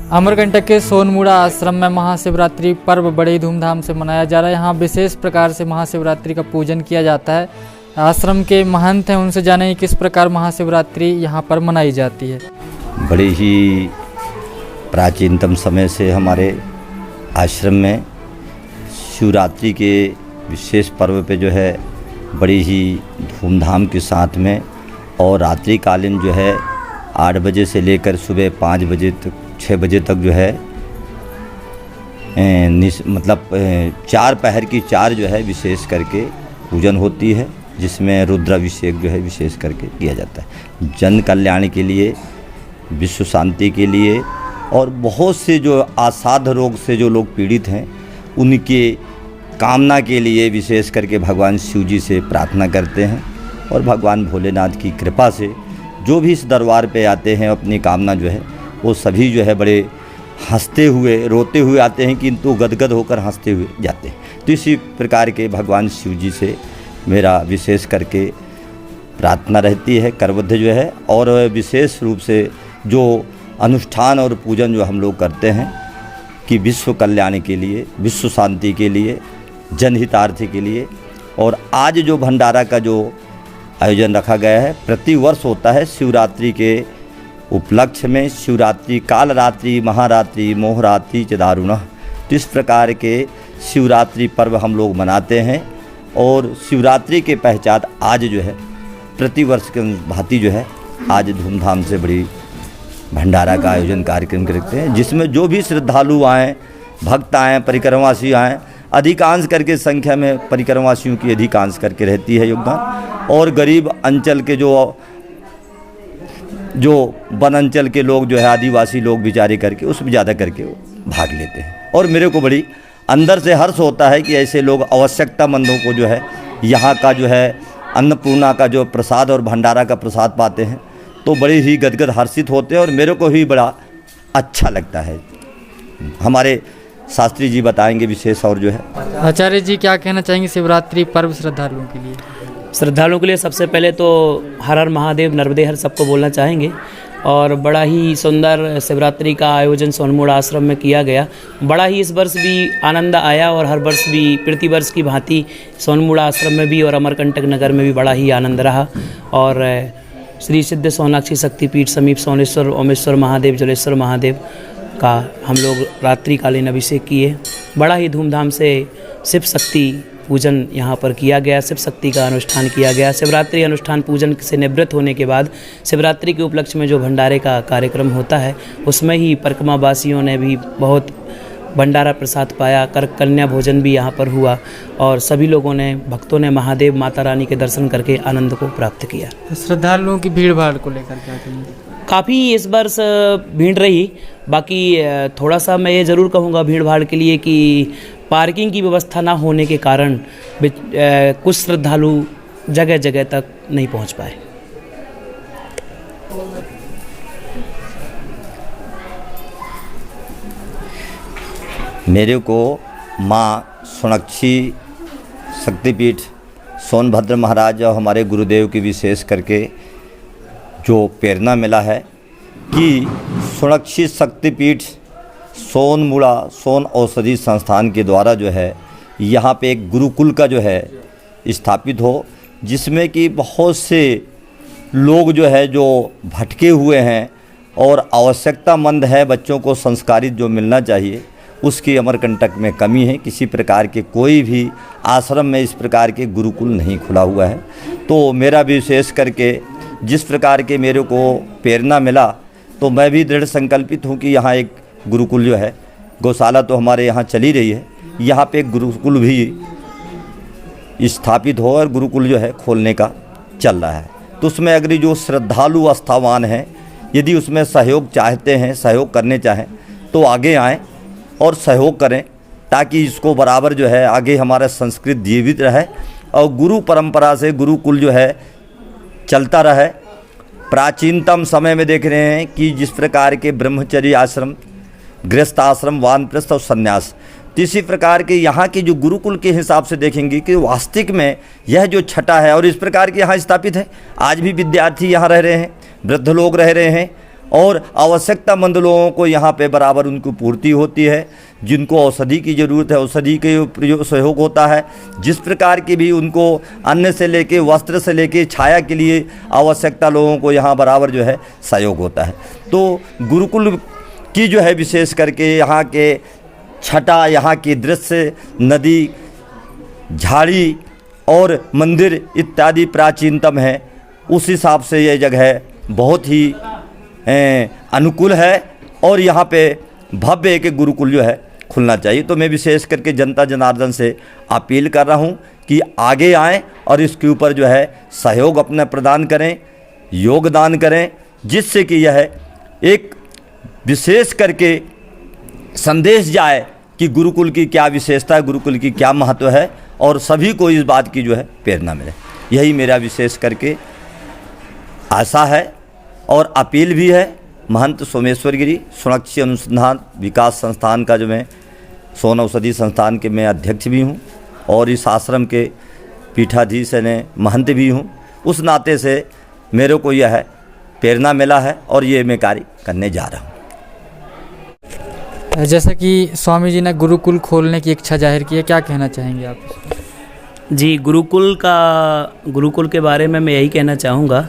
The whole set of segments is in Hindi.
अमरकंटक के सोनमुड़ा आश्रम में महाशिवरात्रि पर्व बड़े ही धूमधाम से मनाया जा रहा है। यहाँ विशेष प्रकार से महाशिवरात्रि का पूजन किया जाता है। आश्रम के महंत हैं, उनसे जानें किस प्रकार महाशिवरात्रि यहाँ पर मनाई जाती है। बड़े ही प्राचीनतम समय से हमारे आश्रम में शिवरात्रि के विशेष पर्व पे जो है बड़ी ही धूमधाम के साथ में और रात्रिकालीन जो है 8 बजे से लेकर सुबह 5 बजे तक 6 बजे तक जो है मतलब 4 पहर की 4 जो है विशेष करके पूजन होती है, जिसमें रुद्राभिषेक जो है विशेष करके किया जाता है। जन कल्याण के लिए, विश्व शांति के लिए और बहुत से जो असाध्य रोग से जो लोग पीड़ित हैं उनके कामना के लिए विशेष करके भगवान शिव जी से प्रार्थना करते हैं। और भगवान भोलेनाथ की कृपा से जो भी इस दरबार पे आते हैं अपनी कामना जो है वो सभी जो है बड़े हंसते हुए रोते हुए आते हैं, किंतु गदगद होकर हंसते हुए जाते हैं। तो इसी प्रकार के भगवान शिव जी से मेरा विशेष करके प्रार्थना रहती है, करबद्ध जो है। और विशेष रूप से जो अनुष्ठान और पूजन जो हम लोग करते हैं कि विश्व कल्याण के लिए, विश्व शांति के लिए, जनहितार्थ के लिए। और आज जो भंडारा का जो आयोजन रखा गया है प्रति वर्ष होता है शिवरात्रि के उपलक्ष्य में। शिवरात्रि काल रात्रि महारात्रि मोहरात्रि च दारुणः, तो इस प्रकार के शिवरात्रि पर्व हम लोग मनाते हैं। और शिवरात्रि के पश्चात आज जो है प्रति वर्ष के भांति जो है आज धूमधाम से बड़ी भंडारा का आयोजन कार्यक्रम करते हैं, जिसमें जो भी श्रद्धालु आएँ, भक्त आएँ, परिक्रमवासी आएँ, अधिकांश करके संख्या में परिक्रमवासियों की अधिकांश करके रहती है योगदान। और गरीब अंचल के जो वन अंचल के लोग जो है आदिवासी लोग बेचारे करके उसमें ज़्यादा करके वो भाग लेते हैं। और मेरे को बड़ी अंदर से हर्ष होता है कि ऐसे लोग आवश्यकतामंदों को जो है यहाँ का जो है अन्नपूर्णा का जो प्रसाद और भंडारा का प्रसाद पाते हैं तो बड़े ही गदगद हर्षित होते हैं और मेरे को भी बड़ा अच्छा लगता है। हमारे शास्त्री जी बताएंगे विशेष और जो है। आचार्य जी क्या कहना चाहेंगे शिवरात्रि पर्व श्रद्धालुओं के लिए? श्रद्धालुओं के लिए सबसे पहले तो हर हर महादेव नर्मदे हर सबको बोलना चाहेंगे। और बड़ा ही सुंदर शिवरात्रि का आयोजन सोनमुड़ा आश्रम में किया गया। बड़ा ही इस वर्ष भी आनंद आया और हर वर्ष भी प्रति वर्ष की भांति सोनमुड़ा आश्रम में भी और अमरकंटक नगर में भी बड़ा ही आनंद रहा। और श्री सिद्ध सोनाक्षी शक्तिपीठ समीप सोनेश्वर ओमेश्वर महादेव जलेश्वर महादेव का हम लोग रात्रिकालीन अभिषेक किए। बड़ा ही धूमधाम से शिव शक्ति पूजन यहाँ पर किया गया, शिव शक्ति का अनुष्ठान किया गया। शिवरात्रि अनुष्ठान पूजन से निवृत्त होने के बाद शिवरात्रि के उपलक्ष्य में जो भंडारे का कार्यक्रम होता है उसमें ही परिक्रमावासियों ने भी बहुत भंडारा प्रसाद पाया, कन्या भोजन भी यहाँ पर हुआ और सभी लोगों ने, भक्तों ने महादेव माता रानी के दर्शन करके आनंद को प्राप्त किया। श्रद्धालुओं की भीड़ भाड़ को लेकर क्या कहेंगे? काफ़ी इस वर्ष भीड़ रही। बाकी थोड़ा सा मैं ये ज़रूर कहूँगा भीड़ भाड़ के लिए कि पार्किंग की व्यवस्था ना होने के कारण कुछ श्रद्धालु जगह जगह तक नहीं पहुँच पाए। मेरे को माँ सोनाक्षी शक्तिपीठ सोनभद्र महाराज और हमारे गुरुदेव की विशेष करके जो प्रेरणा मिला है कि सोनाक्षी शक्तिपीठ सोनमुड़ा सोन औषधि संस्थान के द्वारा जो है यहाँ पे एक गुरुकुल का जो है स्थापित हो, जिसमें कि बहुत से लोग जो है जो भटके हुए हैं और आवश्यकतामंद है, बच्चों को संस्कारित जो मिलना चाहिए उसकी अमरकंटक में कमी है। किसी प्रकार के कोई भी आश्रम में इस प्रकार के गुरुकुल नहीं खुला हुआ है। तो मेरा विशेष करके जिस प्रकार के मेरे को प्रेरणा मिला तो मैं भी दृढ़ संकल्पित हूँ कि यहाँ एक गुरुकुल जो है, गौशाला तो हमारे यहाँ चली रही है, यहाँ पे एक गुरुकुल भी स्थापित हो और गुरुकुल जो है खोलने का चल रहा है। तो उसमें अगर जो श्रद्धालु आस्थावान हैं यदि उसमें सहयोग चाहते हैं, सहयोग करने चाहें तो आगे आएँ और सहयोग करें, ताकि इसको बराबर जो है आगे हमारा संस्कृत जीवित रहे और गुरु परंपरा से गुरुकुल जो है चलता रहे। प्राचीनतम समय में देख रहे हैं कि जिस प्रकार के ब्रह्मचर्य आश्रम, गृहस्थ आश्रम, वानप्रस्थ और संन्यास, तो इसी प्रकार के यहाँ की जो गुरुकुल के हिसाब से देखेंगे कि वास्तविक में यह जो छठा है और इस प्रकार के यहाँ स्थापित है। आज भी विद्यार्थी यहाँ रह रहे हैं, वृद्ध लोग रह रहे हैं और आवश्यकतामंद लोगों को यहाँ पे बराबर उनको पूर्ति होती है। जिनको औषधि की ज़रूरत है औषधि के सहयोग होता है। जिस प्रकार की भी उनको अन्न से लेके वस्त्र से लेके छाया के लिए आवश्यकता लोगों को यहाँ बराबर जो है सहयोग होता है। तो गुरुकुल की जो है विशेष करके यहाँ के छटा, यहाँ की दृश्य, नदी, झाड़ी और मंदिर इत्यादि प्राचीनतम है। उस हिसाब से ये जगह बहुत ही अनुकूल है और यहाँ पे भव्य एक गुरुकुल जो है खुलना चाहिए। तो मैं विशेष करके जनता जनार्दन से अपील कर रहा हूँ कि आगे आएँ और इसके ऊपर जो है सहयोग अपना प्रदान करें, योगदान करें, जिससे कि यह एक विशेष करके संदेश जाए कि गुरुकुल की क्या विशेषता है, गुरुकुल की क्या महत्व है और सभी को इस बात की जो है प्रेरणा मिले। यही मेरा विशेष करके आशा है और अपील भी है। महंत सोमेश्वर गिरी स्वनक्षी अनुसंधान विकास संस्थान का जो मैं सोन औषधि संस्थान के मैं अध्यक्ष भी हूँ और इस आश्रम के पीठाधीश ने महंत भी हूँ। उस नाते से मेरे को यह प्रेरणा मिला है और ये मैं कार्य करने जा रहा हूँ। जैसा कि स्वामी जी ने गुरुकुल खोलने की इच्छा जाहिर की है, क्या कहना चाहेंगे आप? जी, गुरुकुल के बारे में मैं यही कहना चाहूँगा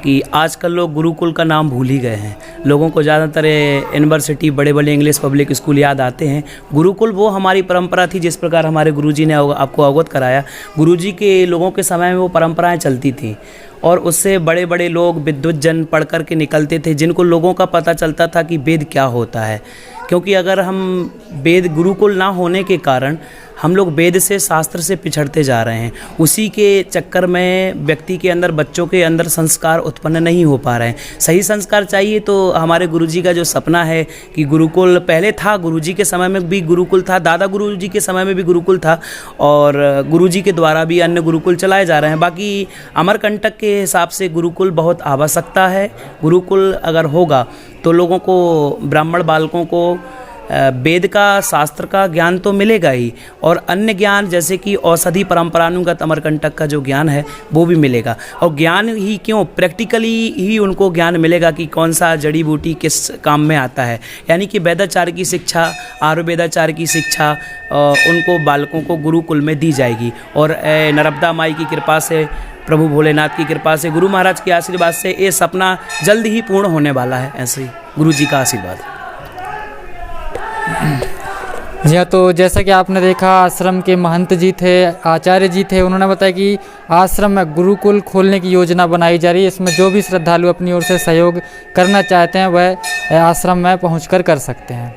कि आजकल लोग गुरुकुल का नाम भूल ही गए हैं। लोगों को ज़्यादातर यूनिवर्सिटी, बड़े बड़े इंग्लिश पब्लिक स्कूल याद आते हैं। गुरुकुल वो हमारी परंपरा थी, जिस प्रकार हमारे गुरुजी ने आपको अवगत कराया। गुरुजी के लोगों के समय में वो परंपराएं चलती थी और उससे बड़े बड़े लोग विद्वत जन पढ़ कर के निकलते थे, जिनको लोगों का पता चलता था कि वेद क्या होता है। क्योंकि अगर हम वेद गुरुकुल ना होने के कारण हम लोग वेद से, शास्त्र से पिछड़ते जा रहे हैं। उसी के चक्कर में व्यक्ति के अंदर, बच्चों के अंदर संस्कार उत्पन्न नहीं हो पा रहे हैं। सही संस्कार चाहिए तो हमारे गुरुजी का जो सपना है कि गुरुकुल पहले था, गुरुजी के समय में भी गुरुकुल था, दादा गुरुजी के समय में भी गुरुकुल था और गुरुजी के द्वारा भी अन्य गुरुकुल चलाए जा रहे हैं। बाकी अमरकंटक के हिसाब से गुरुकुल बहुत आवश्यकता है। गुरुकुल अगर होगा तो लोगों को, ब्राह्मण बालकों को वेद का, शास्त्र का ज्ञान तो मिलेगा ही और अन्य ज्ञान जैसे कि औषधि परंपरानुगत अमरकंटक का जो ज्ञान है वो भी मिलेगा। और ज्ञान ही क्यों, प्रैक्टिकली ही उनको ज्ञान मिलेगा कि कौन सा जड़ी बूटी किस काम में आता है। यानी कि वैदाचार की शिक्षा, आयुर्वेदाचार की शिक्षा उनको बालकों को गुरुकुल में दी जाएगी। और नर्मदा माई की कृपा से, प्रभु भोलेनाथ की कृपा से, गुरु महाराज के आशीर्वाद से ये सपना जल्द ही पूर्ण होने वाला है। ऐसे ही गुरु जी का आशीर्वाद। जी हाँ, तो जैसा कि आपने देखा आश्रम के महंत जी थे, आचार्य जी थे, उन्होंने बताया कि आश्रम में गुरुकुल खोलने की योजना बनाई जा रही है। इसमें जो भी श्रद्धालु अपनी ओर से सहयोग करना चाहते हैं वह आश्रम में पहुंचकर कर सकते हैं।